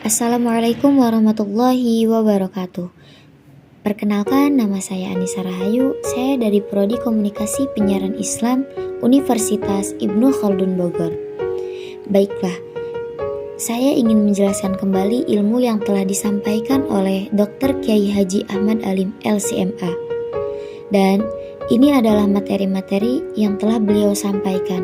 Assalamualaikum warahmatullahi wabarakatuh. Perkenalkan, nama saya Anissa Rahayu. Saya dari Prodi Komunikasi Penyiaran Islam Universitas Ibnu Khaldun Bogor. Baiklah, saya ingin menjelaskan kembali ilmu yang telah disampaikan oleh Dr. Kiai Haji Ahmad Alim LCMA. Dan ini adalah materi-materi yang telah beliau sampaikan.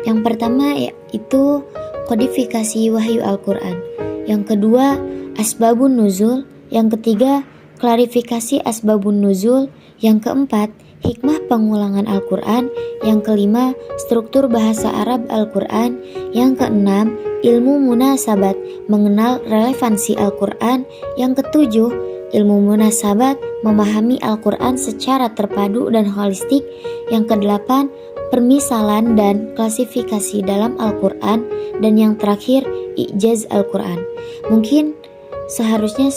Yang pertama yaitu kodifikasi wahyu Al-Quran. Yang kedua, asbabun nuzul. Yang ketiga, klarifikasi asbabun nuzul. Yang keempat, hikmah pengulangan Al-Quran. Yang kelima, struktur bahasa Arab Al-Quran. Yang keenam, ilmu munasabat, mengenal relevansi Al-Quran. Yang ketujuh, ilmu munasabat, memahami Al-Quran secara terpadu dan holistik. Yang kedelapan, permisalan dan klasifikasi dalam Al-Quran. Dan yang terakhir, i'jaz Al-Quran. Mungkin seharusnya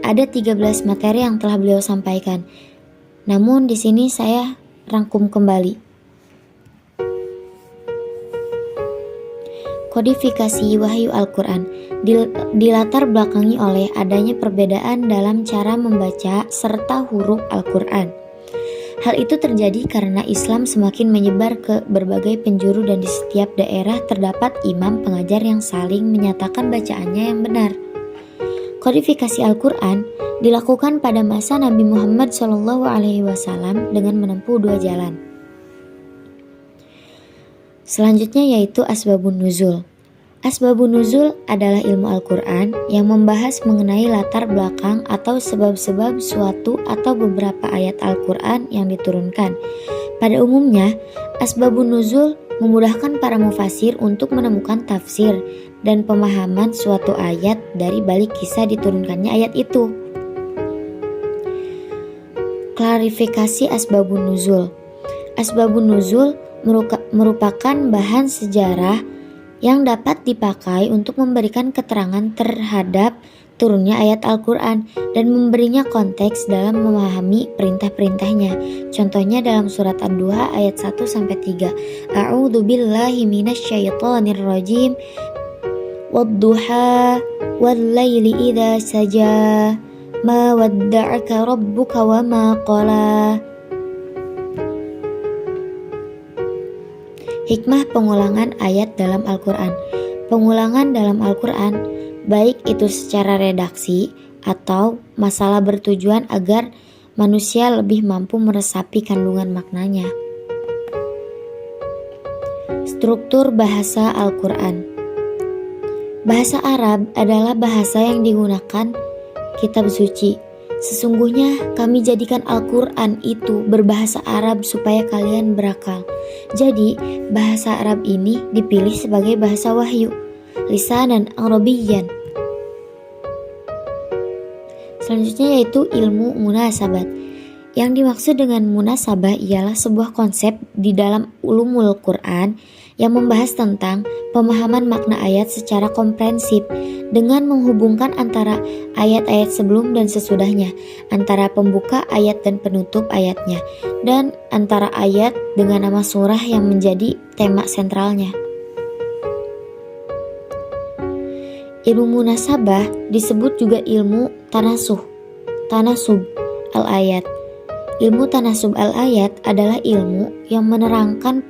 ada 13 materi yang telah beliau sampaikan. Namun di sini saya rangkum kembali. Kodifikasi wahyu Al-Quran dilatar belakangi oleh adanya perbedaan dalam cara membaca serta huruf Al-Quran. Hal itu terjadi karena Islam semakin menyebar ke berbagai penjuru dan di setiap daerah terdapat imam pengajar yang saling menyatakan bacaannya yang benar. Kodifikasi Al-Quran dilakukan pada masa Nabi Muhammad SAW dengan menempuh dua jalan. Selanjutnya yaitu asbabun nuzul. Asbabun nuzul adalah ilmu Al-Quran yang membahas mengenai latar belakang atau sebab-sebab suatu atau beberapa ayat Al-Quran yang diturunkan. Pada umumnya, asbabun nuzul memudahkan para mufasir untuk menemukan tafsir dan pemahaman suatu ayat dari balik kisah diturunkannya ayat itu. Klarifikasi asbabun nuzul. Asbabun nuzul merupakan bahan sejarah yang dapat dipakai untuk memberikan keterangan terhadap turunnya ayat Al-Quran dan memberinya konteks dalam memahami perintah-perintahnya. Contohnya dalam surat Ad-Duha ayat 1-3. A'udzu billahi minasyaitonir rajim. Wad-duha wal-laili idza saja. Ma wadda'aka rabbuka wa ma qala. Hikmah pengulangan ayat dalam Al-Quran. Pengulangan dalam Al-Quran, baik itu secara redaksi atau masalah bertujuan agar manusia lebih mampu meresapi kandungan maknanya. Struktur bahasa Al-Quran. Bahasa Arab adalah bahasa yang digunakan kitab suci. Sesungguhnya kami jadikan Al-Quran itu berbahasa Arab supaya kalian berakal. Jadi bahasa Arab ini dipilih sebagai bahasa wahyu, lisanan Arabiyyan. Selanjutnya yaitu ilmu munasabat. Yang dimaksud dengan munasabah ialah sebuah konsep di dalam ulumul Quran yang membahas tentang pemahaman makna ayat secara komprehensif dengan menghubungkan antara ayat-ayat sebelum dan sesudahnya, antara pembuka ayat dan penutup ayatnya, dan antara ayat dengan nama surah yang menjadi tema sentralnya. Ilmu munasabah disebut juga ilmu tanasub al-ayat. Ilmu tanasub al-ayat adalah ilmu yang menerangkan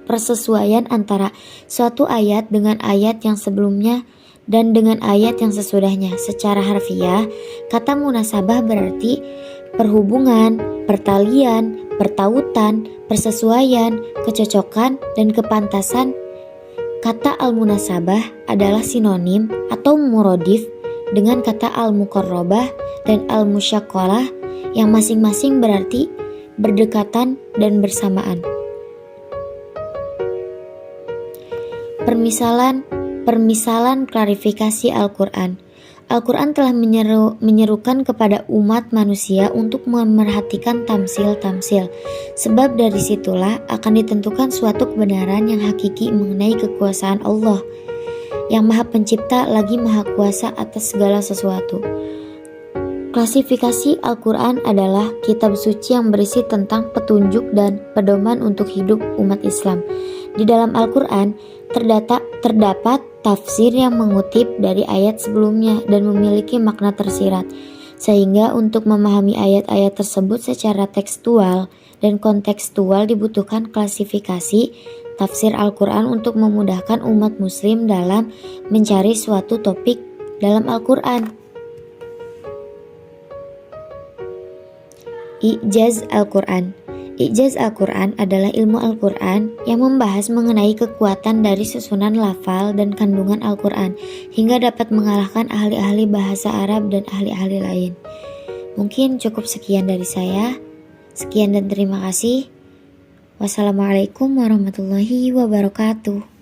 persesuaian antara suatu ayat dengan ayat yang sebelumnya dan dengan ayat yang sesudahnya. Secara harfiah, kata munasabah berarti perhubungan, pertalian, pertautan, persesuaian, kecocokan, dan kepantasan. Kata al-munasabah adalah sinonim atau muradif dengan kata al-muqarrabah dan al-musyaqqalah yang masing-masing berarti berdekatan dan bersamaan. Permisalan klarifikasi Al-Quran. Al-Quran telah menyerukan kepada umat manusia untuk memerhatikan tamsil-tamsil. Sebab dari situlah akan ditentukan suatu kebenaran yang hakiki mengenai kekuasaan Allah, yang Maha Pencipta lagi Maha Kuasa atas segala sesuatu. Klasifikasi Al-Quran adalah kitab suci yang berisi tentang petunjuk dan pedoman untuk hidup umat Islam. Di dalam Al-Quran terdapat tafsir yang mengutip dari ayat sebelumnya dan memiliki makna tersirat, sehingga untuk memahami ayat-ayat tersebut secara tekstual dan kontekstual dibutuhkan klasifikasi tafsir Al-Quran untuk memudahkan umat muslim dalam mencari suatu topik dalam Al-Quran. I'jaz Al-Quran. I'jaz Al-Quran adalah ilmu Al-Quran yang membahas mengenai kekuatan dari susunan lafal dan kandungan Al-Quran hingga dapat mengalahkan ahli-ahli bahasa Arab dan ahli-ahli lain. Mungkin cukup sekian dari saya. Sekian dan terima kasih. Wassalamualaikum warahmatullahi wabarakatuh.